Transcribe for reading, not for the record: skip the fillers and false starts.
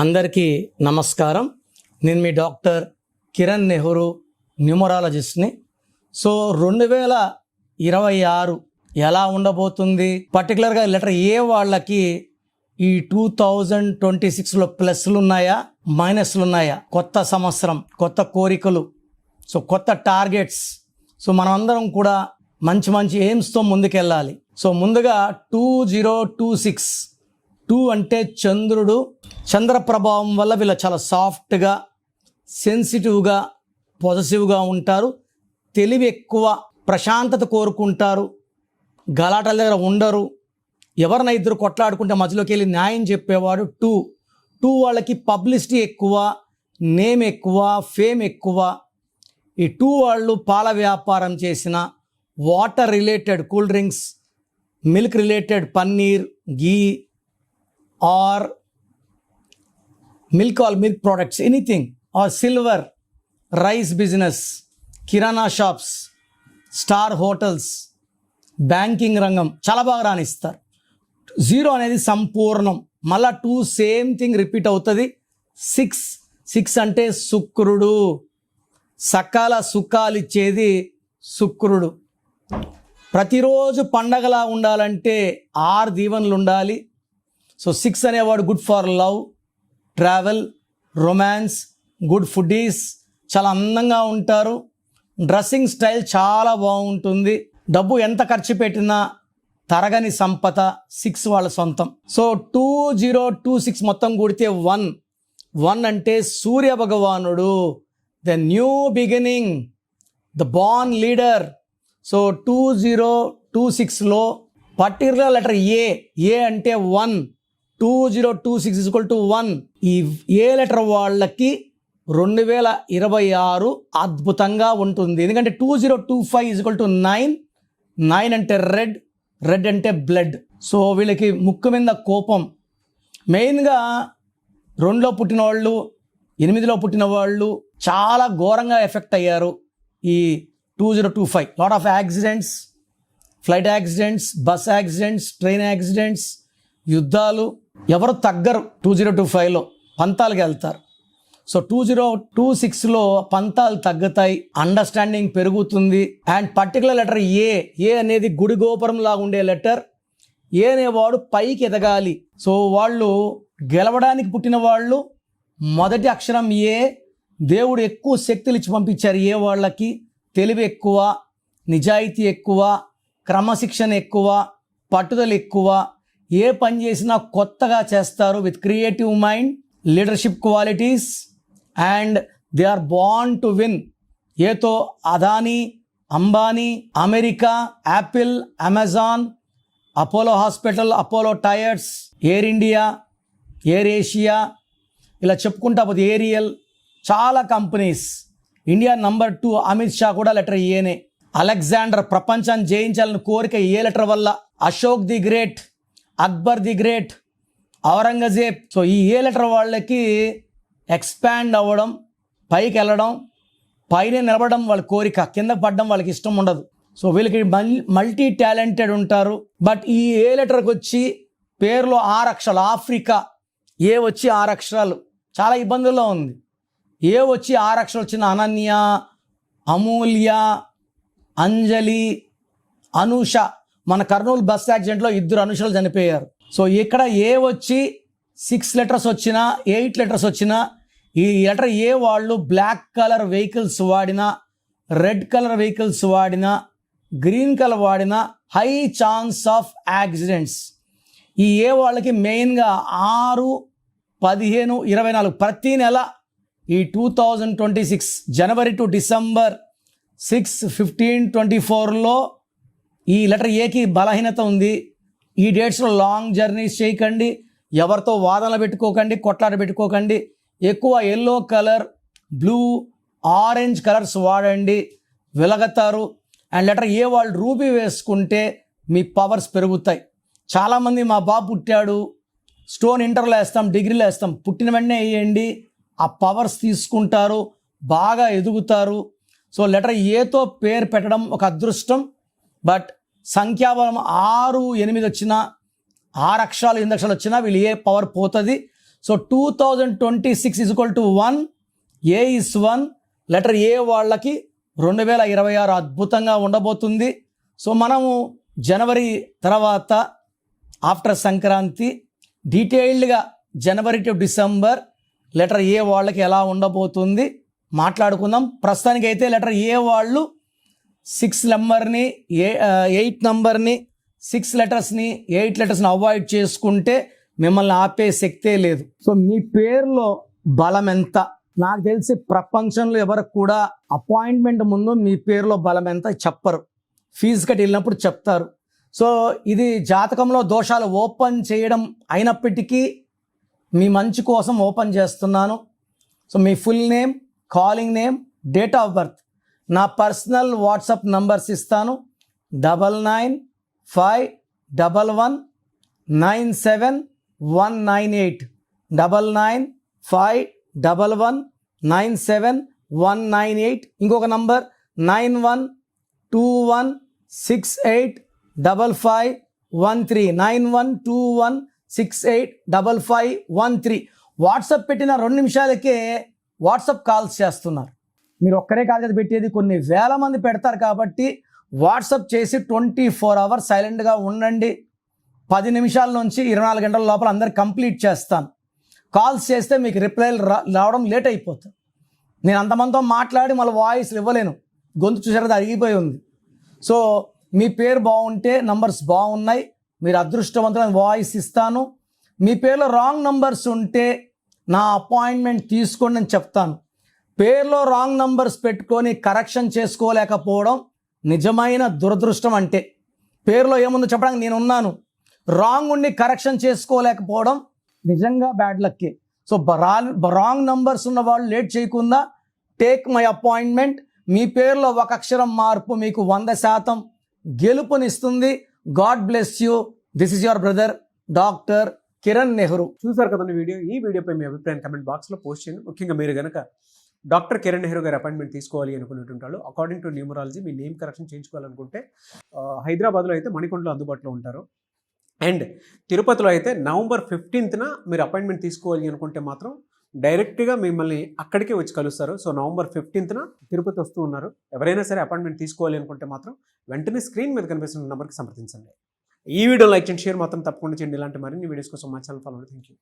అందరికీ నమస్కారం. నేను మీ డాక్టర్ కిరణ్ నెహ్రూ, న్యూమరాలజిస్ట్ని. సో 2026 ఎలా ఉండబోతుంది, పర్టికులర్గా లెటర్ ఏ వాళ్ళకి ఈ 2026లో ప్లస్లు ఉన్నాయా మైనస్లు ఉన్నాయా, కొత్త సంవత్సరం, కొత్త కోరికలు, సో కొత్త టార్గెట్స్. సో మనం అందరం కూడా మంచి మంచి ఎయిమ్స్తో ముందుకెళ్ళాలి. సో ముందుగా 2026, 2 అంటే చంద్రుడు. చంద్ర ప్రభావం వల్ల వీళ్ళు చాలా సాఫ్ట్గా, సెన్సిటివ్గా, పాజిటివ్గా ఉంటారు. తెలివి ఎక్కువ, ప్రశాంతత కోరుకుంటారు, గలాటల దగ్గర ఉండరు. ఎవరినైనా ఇద్దరు కొట్లాడుకుంటే మధ్యలోకి వెళ్ళి న్యాయం చెప్పేవాడు. 2 వాళ్ళకి పబ్లిసిటీ ఎక్కువ, నేమ్ ఎక్కువ, ఫేమ్ ఎక్కువ. ఈ 2 వాళ్ళు పాల వ్యాపారం చేసిన, water related cool drinks, milk related paneer, ghee are milk products, anything, or silver, rice business, kirana shops, star hotels, banking రంగం చాలా బాగా రాణిస్తారు. 0 అనేది సంపూర్ణం. మళ్ళా 2 సేమ్ థింగ్ రిపీట్ అవుతుంది. 6 అంటే శుక్రుడు. సకాల సుఖాలు ఇచ్చేది శుక్రుడు. ప్రతిరోజు పండగలా ఉండాలంటే 6 దీవెనలు ఉండాలి. సో 6 అనేవాడు good for love, travel, romance, good foodies, చాలా అందంగా ఉంటారు. డ్రెస్సింగ్ స్టైల్ చాలా బాగుంటుంది. డబ్బు ఎంత ఖర్చు పెట్టినా తరగని సంపద 6 వాళ్ళ సొంతం. సో 2026 మొత్తం కూడితే 1 అంటే సూర్య భగవానుడు, the new beginning, the born leader. So 2026లో పర్టికులర్ లెటర్ ఏ అంటే 1. 2026 = 1. ఈ ఏ లెటర్ వాళ్ళకి 2026 అద్భుతంగా ఉంటుంది. ఎందుకంటే 2025 9 అంటే రెడ్ అంటే బ్లడ్. సో వీళ్ళకి ముక్కు మీద కోపం. మెయిన్గా 2లో పుట్టిన వాళ్ళు, 8లో పుట్టిన వాళ్ళు చాలా ఘోరంగా ఎఫెక్ట్ అయ్యారు ఈ 2025. Lot of accidents, flight accidents, bus accidents, train accidents, యుద్ధాలు. ఎవరు తగ్గరు 2025లో, పంతాలకు వెళ్తారు. సో 2026లో పంతాలు తగ్గుతాయి, అండర్స్టాండింగ్ పెరుగుతుంది. అండ్ పర్టికులర్ లెటర్ ఏ అనేది గుడి గోపురం లాగా ఉండే లెటర్. ఏ అనేవాడు పైకి ఎదగాలి. సో వాళ్ళు గెలవడానికి పుట్టిన వాళ్ళు. మొదటి అక్షరం ఏ. దేవుడు ఎక్కువ శక్తులు ఇచ్చి పంపించారు ఏ వాళ్ళకి. తెలివి ఎక్కువ, నిజాయితీ ఎక్కువ, క్రమశిక్షణ ఎక్కువ, పట్టుదల ఎక్కువ. ఏ పని చేసినా కొత్తగా చేస్తారు with creative mind, leadership qualities, and they are born to win. ఏతో Adani, Ambani, America, Apple, Amazon, Apollo hospital, Apollo tyres, Air India, Air Asia, ఇలా చెప్పుకుంటా పోతే ఏరియల్, చాలా companies. India number 2 Amit Shah కూడా లెటర్ ఏనే. అలెగ్జాండర్ ప్రపంచాన్ని జయించాలని కోరిక ఏ లెటర్ వల్ల. Ashok the great, Akbar the great, Aurangzeb. So ఈ ఏ లెటర్ వాళ్ళకి ఎక్స్పాండ్ అవ్వడం, పైకి వెళ్ళడం, పైన నిలబడడం వాళ్ళ కోరిక, కింద పడడం వాళ్ళకి ఇష్టం ఉండదు. సో వీళ్ళకి మల్టీ టాలెంటెడ్ ఉంటారు. బట్ ఈ ఏ లెటర్కి వచ్చి పేరులో 6 అక్షరాలు. ఆఫ్రికా ఏ వచ్చి 6 అక్షరాలు, చాలా ఇబ్బందుల్లో ఉంది. ఏ వచ్చి 6 అక్షరాలు వచ్చిన అనన్య, అమూల్య, అంజలి, అనూష. మన కర్నూలు బస్ యాక్సిడెంట్లో 2 అనుషలు చనిపోయారు. సో ఇక్కడ ఏ వచ్చి 6 లెటర్స్ వచ్చినా, 8 లెటర్స్ వచ్చినా, ఈ లెటర్ ఏ వాళ్ళు బ్లాక్ కలర్ వెహికల్స్ వాడినా, రెడ్ కలర్ వెహికల్స్ వాడినా, గ్రీన్ కలర్ వాడినా హై ఛాన్స్ ఆఫ్ యాక్సిడెంట్స్. ఈ ఏ వాళ్ళకి మెయిన్గా 6, 15, 24 ప్రతి నెల ఈ 2026 జనవరి టు డిసెంబర్ 6, 15, 24లో ఈ లెటర్ ఏకి బలహీనత ఉంది. ఈ డేట్స్లో లాంగ్ జర్నీస్ చేయకండి, ఎవరితో వాదనలు పెట్టుకోకండి, కొట్లాట పెట్టుకోకండి. ఎక్కువ yellow colour, blue, orange colours వాడండి, వెలగతారు. అండ్ లెటర్ ఏ వాళ్ళు రూబీ వేసుకుంటే మీ పవర్స్ పెరుగుతాయి. చాలామంది మా బాబు పుట్టాడు, స్టోన్ ఇంటర్లో వేస్తాం, డిగ్రీలో వేస్తాం, పుట్టిన వెంటనే వేయండి, ఆ పవర్స్ తీసుకుంటారు, బాగా ఎదుగుతారు. సో లెటర్ ఏతో పేరు పెట్టడం ఒక అదృష్టం. బట్ సంఖ్యాబలం 6, 8 వచ్చినా, 6 అక్షరాలు 8 అక్షరాలు వచ్చినా వీళ్ళు ఏ పవర్ పోతుంది. So 2026 equal to 1, A is 1, letter A వాళ్ళకి 2026 అద్భుతంగా ఉండబోతుంది. సో మనము జనవరి తర్వాత ఆఫ్టర్ సంక్రాంతి డీటెయిల్డ్గా జనవరి టు డిసెంబర్ లెటర్ ఏ వాళ్ళకి ఎలా ఉండబోతుంది మాట్లాడుకుందాం. ప్రస్తుతానికి అయితే లెటర్ ఏ వాళ్ళు 6 నెంబర్ని 8 నెంబర్ని 6 లెటర్స్ని 8 లెటర్స్ని అవాయిడ్ చేసుకుంటే మిమ్మల్ని ఆపే శక్తే లేదు. సో మీ పేరులో బలం ఎంత? నాకు తెలిసి ప్రపంచంలో ఎవరికి కూడా అపాయింట్మెంట్ ముందు మీ పేరులో బలం ఎంత చెప్పరు, ఫీజు కట్టి వెళ్ళినప్పుడు చెప్తారు. సో ఇది జాతకంలో దోషాలు ఓపెన్ చేయడం అయినప్పటికీ మీ మంచి కోసం ఓపెన్ చేస్తున్నాను. So me full name, calling name, date of birth, నా పర్సనల్ వాట్సాప్ నంబర్స్ ఇస్తాను. 9951197198 9951197198. ఇంకొక నంబర్ 9121685513 9121685513. వాట్సాప్ పెట్టిన 2 నిమిషాలకే వాట్సాప్ కాల్స్ చేస్తున్నారు. మీరు ఒక్కరే కాదు కదా పెట్టేది, కొన్ని వేల మంది పెడతారు. కాబట్టి వాట్సాప్ చేసి 24 అవర్స్ సైలెంట్గా ఉండండి. 10 నిమిషాల నుంచి 24 గంటల లోపల అందరు కంప్లీట్ చేస్తాను. కాల్స్ చేస్తే మీకు రిప్లైలు రావడం లేట్ అయిపోతుంది. నేను అంతమందితో మాట్లాడి మళ్ళీ వాయిస్లు ఇవ్వలేను, గొంతు చూసారు అరిగిపోయి ఉంది. సో మీ పేరు బాగుంటే నంబర్స్ బాగున్నాయి, మీరు అదృష్టవంతులైన వాయిస్ ఇస్తాను. మీ పేరులో రాంగ్ నంబర్స్ ఉంటే నా అపాయింట్మెంట్ తీసుకోండి అని చెప్తాను. పేరులో రాంగ్ నంబర్స్ పెట్టుకొని కరెక్షన్ చేసుకోలేకపోవడం నిజమైన దురదృష్టం. అంటే పేరులో ఏముందో చెప్పడానికి నేను ఉన్నాను, రాంగ్ ఉండి కరెక్షన్ చేసుకోలేకపోవడం నిజంగా బ్యాడ్ లక్కే. సో రాంగ్ నంబర్స్ ఉన్న వాళ్ళు లేట్ చేయకుండా టేక్ మై అపాయింట్మెంట్. మీ పేరులో ఒక అక్షరం మార్పు మీకు 100% గెలుపునిస్తుంది. God bless you. This is your brother doctor Kiran Nehru. చూసారు కదండి వీడియో. ఈ వీడియోపై మీ అభిప్రాయం కమెంట్ బాక్స్లో పోస్ట్ చేయండి. ముఖ్యంగా మీరు కనుక డాక్టర్ కిరణ్ నెహ్రూ గారి అపాయింట్మెంట్ తీసుకోవాలి అనుకునేటుంటారు, అకార్డింగ్ టు న్యూమరాలజీ మీ నేమ్ కరెక్షన్ చేయించుకోవాలనుకుంటే హైదరాబాద్లో అయితే మణికొండలో అందుబాటులో ఉంటారు. అండ్ తిరుపతిలో అయితే నవంబర్ 15న మీరు అపాయింట్మెంట్ తీసుకోవాలి అనుకుంటే మాత్రం డైరెక్ట్గా మిమ్మల్ని అక్కడికే వచ్చి కలుస్తారు. సో నవంబర్ 15న తిరుపతి వస్తూ ఉన్నారు. ఎవరైనా సరే అపాయింట్మెంట్ తీసుకోవాలి అనుకుంటే మాత్రం వెంటనే స్క్రీన్ మీద కనిపిస్తున్న నెంబర్కి సంప్రదించండి. ఈ వీడియో లైక్ చేయండి, షేర్ మాత్రం తప్పకుండా చేయండి. ఇలాంటి మరిన్ని వీడియోస్ కోసం మా ఛానల్ ఫాలో అవ్వండి. Thank you.